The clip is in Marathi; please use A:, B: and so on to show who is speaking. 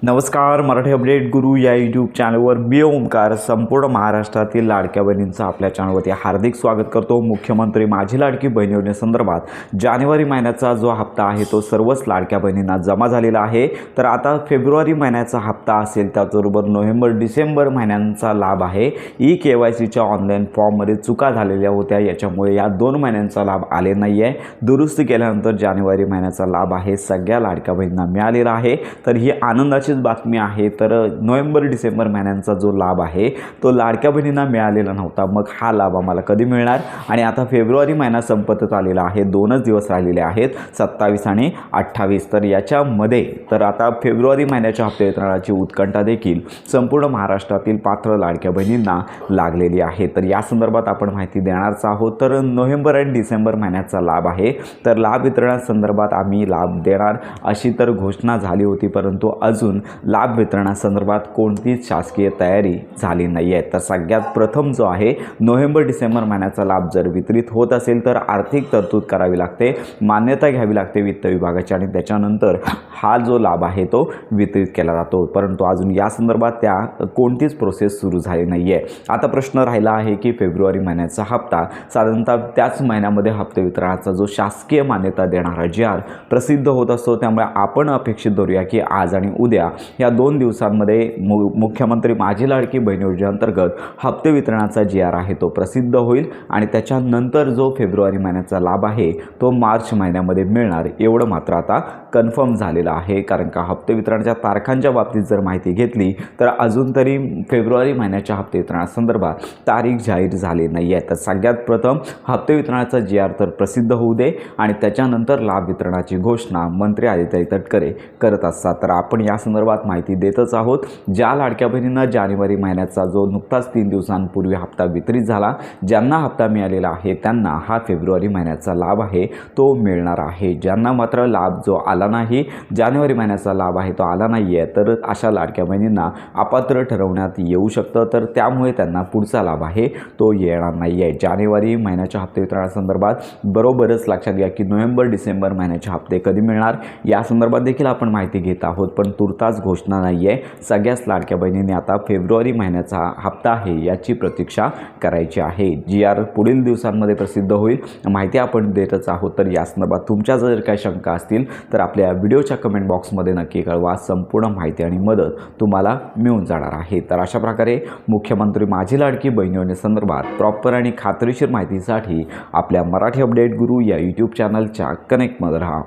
A: नमस्कार, मराठी अपडेट गुरु या यूट्यूब चॅनलवर मी ओमकार संपूर्ण महाराष्ट्रातील लाडक्या बहिणींचं आपल्या चॅनलवरती हार्दिक स्वागत करतो। मुख्यमंत्री माझी लाडकी बहीण योजनेसंदर्भात जानेवारी महिन्याचा जो हप्ता आहे तो सर्वच लाडक्या बहिणींना जमा झालेला आहे। तर आता फेब्रुवारी महिन्याचा हप्ता असेल, त्याचबरोबर नोव्हेंबर डिसेंबर महिन्यांचा लाभ आहे। KYCच्या ऑनलाईन फॉर्ममध्ये चुका झालेल्या होत्या, याच्यामुळे या 2 महिन्यांचा लाभ आले नाही आहे। दुरुस्ती केल्यानंतर जानेवारी महिन्याचा लाभ आहे सगळ्या लाडक्या बहिणींना मिळालेला आहे। तर ही आनंदाची बातमी आहे। तर नोव्हेंबर डिसेंबर महिन्यांचा जो लाभ आहे तो लाडक्या बहिणींना मिळालेला नव्हता। मग हा लाभ आम्हाला कधी मिळणार? आणि आता फेब्रुवारी महिना संपत आलेला आहे, 2च दिवस राहिलेले आहेत, 27 आणि 28। तर याच्यामध्ये तर आता फेब्रुवारी महिन्याच्या हप्ते वितरणाची उत्कंठा देखील संपूर्ण महाराष्ट्रातील पात्र लाडक्या बहिणींना लागलेली आहे। तर या संदर्भात आपण माहिती देणारच आहोत। तर नोव्हेंबर आणि डिसेंबर महिन्याचा लाभ आहे, तर लाभ वितरणासंदर्भात आम्ही लाभ देणार अशी तर घोषणा झाली होती, परंतु अजून लाभ वितरणासंदर्भात कोणतीच शासकीय तयारी झाली नाही आहे। तर सगळ्यात प्रथम जो आहे नोव्हेंबर डिसेंबर महिन्याचा लाभ जर वितरित होत असेल तर आर्थिक तरतूद करावी लागते, मान्यता घ्यावी लागते वित्त विभागाची, आणि त्याच्यानंतर हा जो लाभ आहे तो वितरित केला जातो। परंतु अजून या संदर्भात त्या कोणतीच प्रोसेस सुरू झाली नाही आहे। आता प्रश्न राहिला आहे की फेब्रुवारी महिन्याचा हप्ता साधारणतः त्याच महिन्यामध्ये हप्ते वितरणाचा जो शासकीय मान्यता देणारा GR प्रसिद्ध होत असतो, त्यामुळे आपण अपेक्षित धरूया की आज आणि उद्या या 2 दिवसांमध्ये मुख्यमंत्री माझी लाडकी बहीण योजनेअंतर्गत हप्ते वितरणाचा GR आहे तो प्रसिद्ध होईल, आणि त्याच्यानंतर जो फेब्रुवारी महिन्याचा लाभ आहे तो मार्च महिन्यामध्ये मिळणार, एवढं मात्र आता कन्फर्म झालेलं आहे। कारण का हप्ते वितरणाच्या तारखांच्या बाबतीत जर माहिती घेतली तर अजून तरी फेब्रुवारी महिन्याच्या हप्ते वितरणासंदर्भात तारीख जाहीर झाली नाही आहे। तर सगळ्यात प्रथम हप्ते वितरणाचा GR तर प्रसिद्ध होऊ दे, आणि त्याच्यानंतर लाभ वितरणाची घोषणा मंत्री आदित्य तटकरे करत असतात। तर आपण या संदर्भात माहिती देतच आहोत। ज्या लाडक्या बहिणींना जानेवारी महिन्याचा जो नुकताच 3 दिवसांपूर्वी हप्ता वितरित झाला, ज्यांना हप्ता मिळालेला आहे त्यांना हा फेब्रुवारी महिन्याचा लाभ आहे तो मिळणार आहे। ज्यांना मात्र लाभ जो आला नाही, जानेवारी महिन्याचा लाभ आहे तो आला नाही आहे, तर अशा लाडक्या बहिणींना अपात्र ठरवण्यात येऊ शकतं। तर त्यामुळे त्यांना पुढचा लाभ आहे तो येणार नाही आहे। जानेवारी महिन्याच्या हप्ते वितरणासंदर्भात बरोबरच लक्षात घ्या की नोव्हेंबर डिसेंबर महिन्याचे हप्ते कधी मिळणार या संदर्भात देखील आपण माहिती घेत आहोत, पण तुर्तास घोषणा नाही आहे। सगळ्याच लाडक्या बहिणींनी आता फेब्रुवारी महिन्याचा हप्ता आहे याची प्रतीक्षा करायची आहे। GR पुढील दिवसांमध्ये प्रसिद्ध होईल, माहिती आपण देतच आहोत। तर या संदर्भात तुमच्या जर काही शंका असतील तर आपल्या व्हिडिओच्या कमेंट बॉक्समध्ये नक्की कळवा, संपूर्ण माहिती आणि मदत तुम्हाला मिळून जाणार आहे। तर अशा प्रकारे मुख्यमंत्री माझी लाडकी बहीण योजनेसंदर्भात प्रॉपर आणि खात्रीशीर माहितीसाठी आपल्या मराठी अपडेट गुरु या यूट्यूब चॅनलच्या कनेक्टमध्ये राहा।